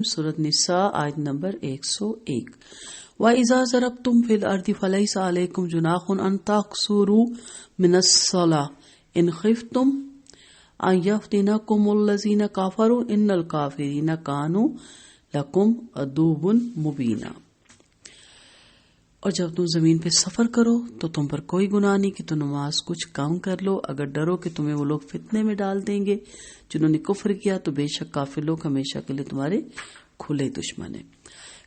सूरत निसा आयत number 101। वइज़ा ज़रबतुम fill अर्दि फलैसा अलैकुम जुनाहुन अन तक़सूरू मिनस्सलाह इन खिफ्तुम अन यफ्तिनकुमुल्लज़ीना कफ़रू इन्नल काफ़िरीना कानू लकुम अदुव्वुन मुबीना। और जब तुम जमीन पे सफर करो तो तुम पर कोई गुनाह नहीं कि तुम नमाज कुछ कम कर लो, अगर डरो कि तुम्हें वो लोग फितने में डाल देंगे जिन्होंने कुफ्र किया, तो बेशक काफिर लोग हमेशा के लिए तुम्हारे खुले दुश्मन है।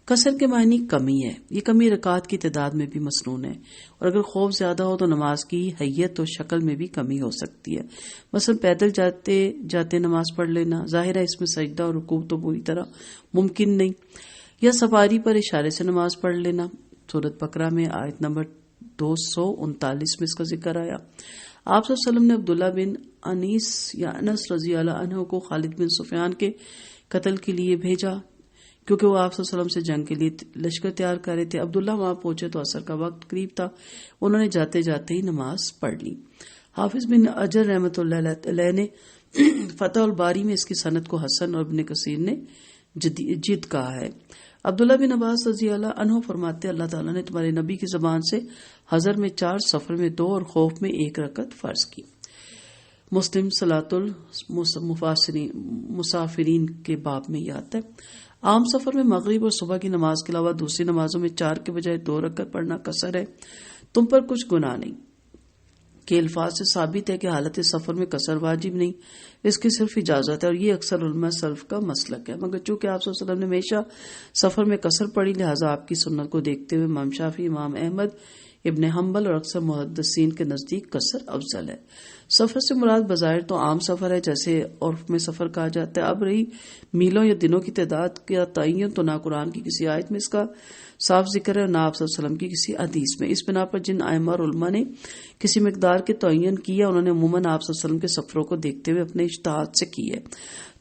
कसर के मायने कमी है, ये कमी रकात की तादाद में भी मसनून है, और अगर खौफ ज्यादा हो तो नमाज की हैयत और शक्ल में भी कमी हो सकती है। मसलन पैदल जाते जाते नमाज पढ़ लेना, जाहिर है इसमें सजदा और रुकूब तो पूरी तरह मुमकिन नहीं, या सवारी पर इशारे से नमाज पढ़ लेना। सूरत बकरा में आयत नंबर 239 में इसका जिक्र आया। आप सल्लल्लाहु अलैहि वसल्लम ने अब्दुल्ला बिन अनीस या अनस रजी अल्लाह अन्हु को खालिद बिन सुफियान के कत्ल के लिए भेजा, क्योंकि वो आप सल्लल्लाहु अलैहि वसल्लम से जंग के लिए लश्कर तैयार कर रहे थे। अब्दुल्ला वहां पहुंचे तो असर का वक्त करीब था, उन्होंने जाते जाते ही नमाज पढ़ ली। हाफिज बिन अजर रहमतुल्लाह अलैह ने फतहुल बारी में इसकी सनद को हसन और इब्न कसीर ने जिद कहा है। अब्दुल्ला बिन अब्बास रजी अल्लाह अन्हु फरमाते, अल्लाह ताला ने तुम्हारे नबी की जबान से हजर में 4, सफर में 2 और खौफ में 1 रकत फर्ज की। मुस्लिम सलातुल मुसाफिरीन के बाब में यह आता है। आम सफर में मगरिब और सुबह की नमाज के अलावा दूसरी नमाजों में 4 के बजाय 2 रकत पढ़ना कसर है। तुम पर कुछ गुनाह नहीं के अल्फाज से साबित है कि हालत सफर में कसर वाजिब नहीं, इसकी सिर्फ इजाजत है, और ये अक्सर उलमा सल्फ का मसलक है। मगर चूंकि आप सल्लल्लाहु अलैहि वसल्लम ने हमेशा सफर में कसर पढ़ी, लिहाजा आपकी सुन्नत को देखते हुए इमाम शाफी, इमाम अहमद, इब्न हम्बल और अक्सर मुहद्दिसीन के नजदीक कसर अफजल है। सफर से मुराद बज़ाहिर तो आम सफर है, जैसे उर्फ में सफर कहा जाता है। अब रही मीलों या दिनों की तादाद का तयन, तो ना कुरान की किसी आयत में इसका साफ जिक्र है और ना आप सल्लल्लाहु अलैहि वसल्लम की किसी हदीस में। इस बिना पर जिन आइमा और उलमा ने किसी मिकदार के तयन किया, उन्होंने अमूमन आप सल्लल्लाहु अलैहि वसल्लम के सफरों को देखते हुए अपने इज्तिहाद से की है।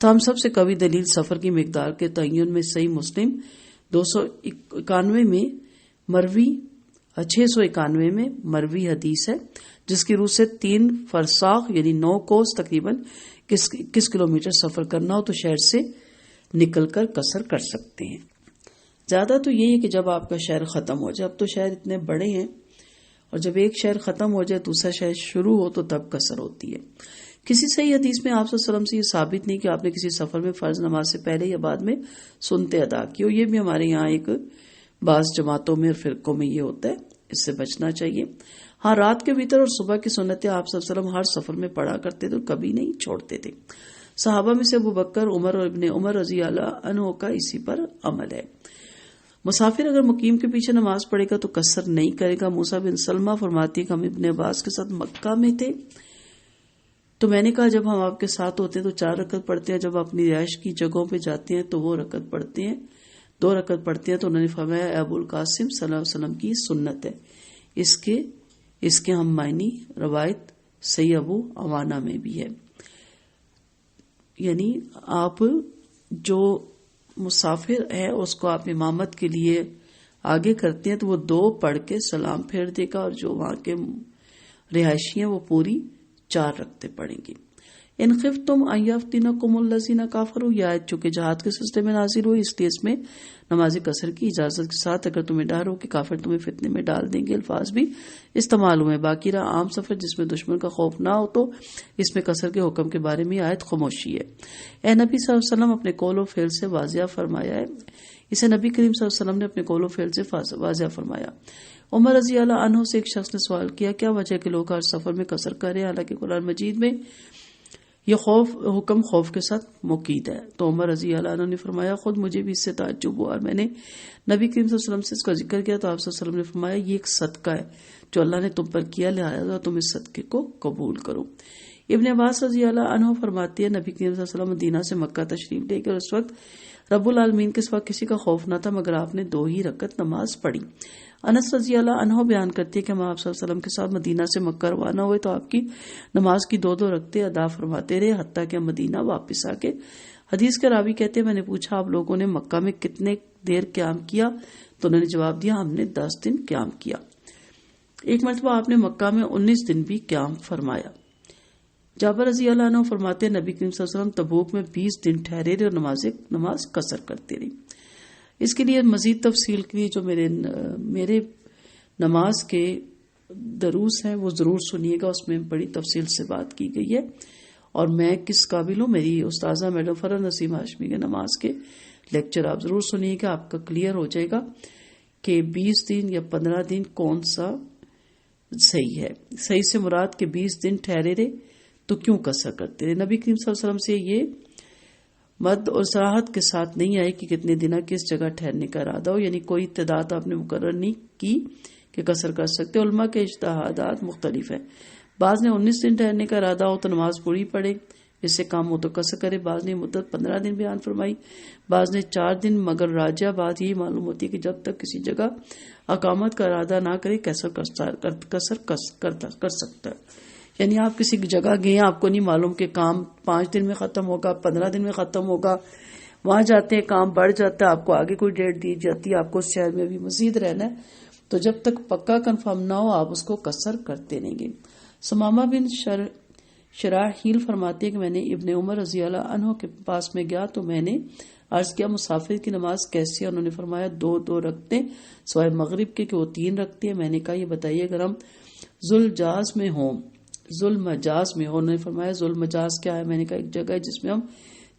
तो हम सबसे कवी दलील सफर की मिकदार के तयन में सही मुस्लिम 291 में मरवी 691 में मरवी हदीस है, जिसकी रूह से 3 फरसाख यानी 9 कोस तकरीबन किस किलोमीटर सफर करना हो तो शहर से निकलकर कसर कर सकते हैं। ज्यादा तो यही है कि जब आपका शहर खत्म हो जाए, अब तो शहर इतने बड़े हैं, और जब एक शहर खत्म हो जाए दूसरा शहर शुरू हो तो तब कसर होती है। किसी सही हदीस में आप सल्लल्लाहु अलैहि वसल्लम से ये साबित नहीं कि आपने किसी सफर में फर्ज नमाज से पहले या बाद में सुनते अदा की हो। ये भी हमारे यहाँ एक बाज जमातों में और फिरकों में ये होता है, इससे बचना चाहिए। हाँ, रात के भीतर और सुबह की सुन्नतें आप सल्लल्लाहु अलैहि वसल्लम हर सफर में पढ़ा करते थे और कभी नहीं छोड़ते थे। सहाबा में से अबू बकर, उमर और इब्ने उमर रजी अल्लाह अन्हु का इसी पर अमल है। मुसाफिर अगर मुकीम के पीछे नमाज पढ़ेगा तो कसर नहीं करेगा। मूसा बिन सलमा फरमाती कि हम इब्ने अब्बास के साथ मक्का में थे, तो मैंने कहा जब हम आपके साथ होते हैं तो 4 रकत पढ़ते हैं, जब अपनी रिहायश की जगहों पे जाते हैं तो वो रकत पढ़ते हैं, 2 रकत पढ़ते हैं। तो उन्होंने फरमाया अबुल कासिम सल्लल्लाहु अलैहि वसल्लम की सुन्नत है। इसके हम मायनी रवायत सही अबू अवाना में भी है, यानी आप जो मुसाफिर है उसको आप इमामत के लिए आगे करते हैं तो वो 2 पढ़ के सलाम फेर देगा, और जो वहां के रिहायशी हैं वो पूरी 4 रकते पढ़ेंगी। इन खिफ्तुम अन यफ्तिनकुमुल्लज़ीना कफ़रू, यह आयत चूंकि जहाद के सिलसिले में नाजिल हुई, इसलिए इसमें नमाज कसर की इजाजत के साथ अगर तुम्हें डर हो कि काफिर तुम्हें फितने में डाल देंगे अल्फाज भी इस्तेमाल हुए। बाकी रहा आम सफर जिसमें दुश्मन का खौफ ना हो तो इसमें कसर के हुक्म के बारे में आयत खामोशी है। ए नबी सल्लल्लाहु अलैहि वसल्लम अपने कौल और फेल से वाजिया फरमाया है, इसे नबी करीम सल्लल्लाहु अलैहि वसल्लम ने अपने कौल और फेल से वाजिया फरमाया। उमर रजी अल्लाह अन्हु से एक शख्स ने सवाल किया, क्या वजह के लोग हर सफर में कसर करें, हालांकि कुरान मजीद में यह हुक्म खौफ के साथ मुकीद है। तो उमर रजी अल्लाह अन्हु ने फरमाया, खुद मुझे भी इससे ताज्जुब हुआ, और मैंने नबी करीम सल्लल्लाहु अलैहि वसल्लम से इसका जिक्र किया तो आप सल्लल्लाहु अलैहि वसल्लम ने फरमाया, ये एक सदका है जो अल्लाह ने तुम पर किया, लिहाजा तुम इस सदके को कबूल करो। इब्ने अब्बास रजी अल्लाह अन्हु फरमाती है, नबी करीम सल्लल्लाहु अलैहि वसल्लम मदीना से मक्का तशरीफ लेकर उस वक्त रब्बुल आलमीन के सिवा किसी का खौफ न था, मगर आपने 2 ही रकत नमाज पढ़ी। अनस रजी अल्लाह अन्हु बयान करती है कि हम आप सल्लल्लाहु अलैहि वसल्लम के साथ मदीना से मक्का रवाना हुए तो आपकी नमाज की 2-2 रकतें अदा फरमाते रहे, हत्ता कि मदीना वापस आके। हदीस के रावी कहते हैं, मैंने पूछा आप लोगों ने मक्का में कितने देर क्याम किया, तो उन्होंने जवाब दिया हमने 10 दिन क्याम किया। एक मरतबा आपने मक्का में 19 दिन भी क्याम फरमाया। جابر رضی اللہ عنہ فرماتے ہیں نبی کریم صلی اللہ علیہ وسلم تبوک میں 20 دن ٹھہرے رہے اور نماز قصر کرتے رہی. اس کے لیے مزید تفصیل کے لیے جو میرے نماز کے دروس ہیں وہ ضرور سنیے گا، اس میں بڑی تفصیل سے بات کی گئی ہے. اور میں کس قابل ہوں، میری استاذہ میڈم فرح نسیم ہاشمی کے نماز کے لیکچر آپ ضرور سنیے گا، آپ کا کلیئر ہو جائے گا کہ 20 دن یا 15 دن کون سا صحیح ہے. صحیح سے مراد کہ 20 دن ٹھہرے رہے تو کیوں قصر کرتے رہے. نبی کریم صلی اللہ علیہ وسلم سے یہ مد اور صراحت کے ساتھ نہیں آئی کہ کتنے دن کس جگہ ٹھہرنے کا ارادہ ہو، یعنی کوئی تعداد آپ نے مقرر نہیں کی کہ قصر کر سکتے. علماء کے اجتہادات مختلف ہیں. بعض نے 19 دن ٹھہرنے کا ارادہ ہو تو نماز پوری پڑھے، اس سے کام ہو تو قصر کرے. بعض نے مدت 15 دن بیان فرمائی، بعض نے 4 دن، مگر راجہ بات یہی معلوم ہوتی ہے کہ جب تک کسی جگہ اقامت کا ارادہ نہ کرے قصر کر سکتا ہے. یعنی آپ کسی جگہ گئے، آپ کو نہیں معلوم کہ کام 5 دن میں ختم ہوگا، 15 دن میں ختم ہوگا، وہاں جاتے ہیں کام بڑھ جاتا ہے، آپ کو آگے کوئی ڈیٹ دی جاتی ہے، آپ کو اس شہر میں بھی مزید رہنا ہے، تو جب تک پکا کنفرم نہ ہو آپ اس کو قصر کرتے رہیں گے. سمامہ بن شراحیل فرماتے ہیں کہ میں نے ابن عمر رضی اللہ عنہ کے پاس میں گیا تو میں نے عرض کیا مسافر کی نماز کیسی ہے؟ انہوں نے فرمایا 2 رکھتے سوائے مغرب کے کہ وہ 3 رکھتے ہیں. میں نے کہا یہ بتائیے اگر ہم ذوالمجاز میں ہوں. انہوں نے فرمایا ذوالمجاز کیا ہے؟ میں نے کہا ایک جگہ ہے جس میں ہم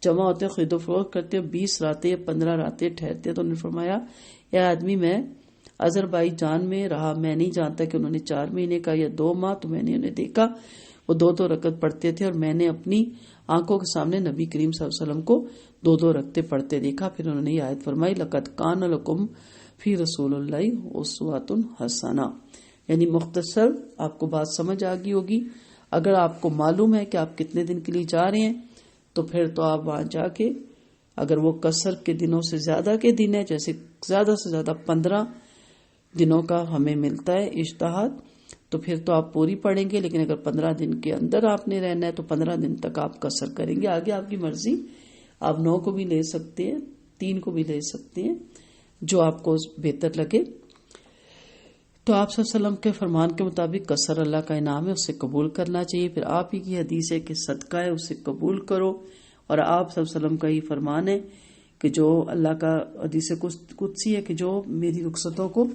جمع ہوتے خرید و فروخت کرتے ہیں، 20 راتیں یا 15 راتیں ٹھہرتے. تو انہوں نے فرمایا اے آدمی میں آذربائیجان میں رہا، میں نہیں جانتا کہ انہوں نے 4 مہینے کا یا 2 ماہ، تو میں نے انہیں دیکھا وہ 2 رکعت پڑھتے تھے اور میں نے اپنی آنکھوں کے سامنے نبی کریم صلی اللہ علیہ وسلم کو 2 رکعتیں پڑھتے دیکھا. پھر انہوں نے یہ آیت فرمائی لقد کان لکم فی رسول اللہ اسوۃ حسنہ. یعنی مختصر آپ کو بات سمجھ آ گئی ہوگی. اگر آپ کو معلوم ہے کہ آپ کتنے دن کے لیے جا رہے ہیں تو پھر تو آپ وہاں جا کے اگر وہ قصر کے دنوں سے زیادہ کے دن ہے، جیسے زیادہ سے زیادہ 15 دنوں کا ہمیں ملتا ہے اجتہاد، تو پھر تو آپ پوری پڑھیں گے. لیکن اگر 15 دن کے اندر آپ نے رہنا ہے تو 15 دن تک آپ قصر کریں گے. آگے آپ کی مرضی، آپ 9 کو بھی لے سکتے ہیں، 3 کو بھی لے سکتے ہیں، جو آپ کو بہتر لگے. تو آپ صلی اللہ علیہ وسلم کے فرمان کے مطابق قصر اللہ کا انعام ہے، اسے قبول کرنا چاہیے. پھر آپ ہی کی حدیث ہے کہ صدقہ ہے، اسے قبول کرو. اور آپ صلی اللہ علیہ وسلم کا یہ فرمان ہے کہ جو اللہ کا حدیث قدسی ہے کہ جو میری رخصتوں کو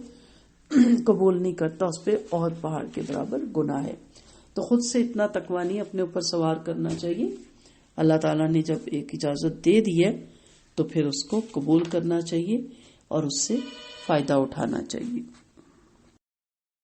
قبول نہیں کرتا اس پہ اور پہاڑ کے برابر گناہ ہے. تو خود سے اتنا تقویٰ نہیں اپنے اوپر سوار کرنا چاہیے. اللہ تعالیٰ نے جب ایک اجازت دے دی ہے تو پھر اس کو قبول کرنا چاہیے اور اس سے فائدہ اٹھانا چاہیے.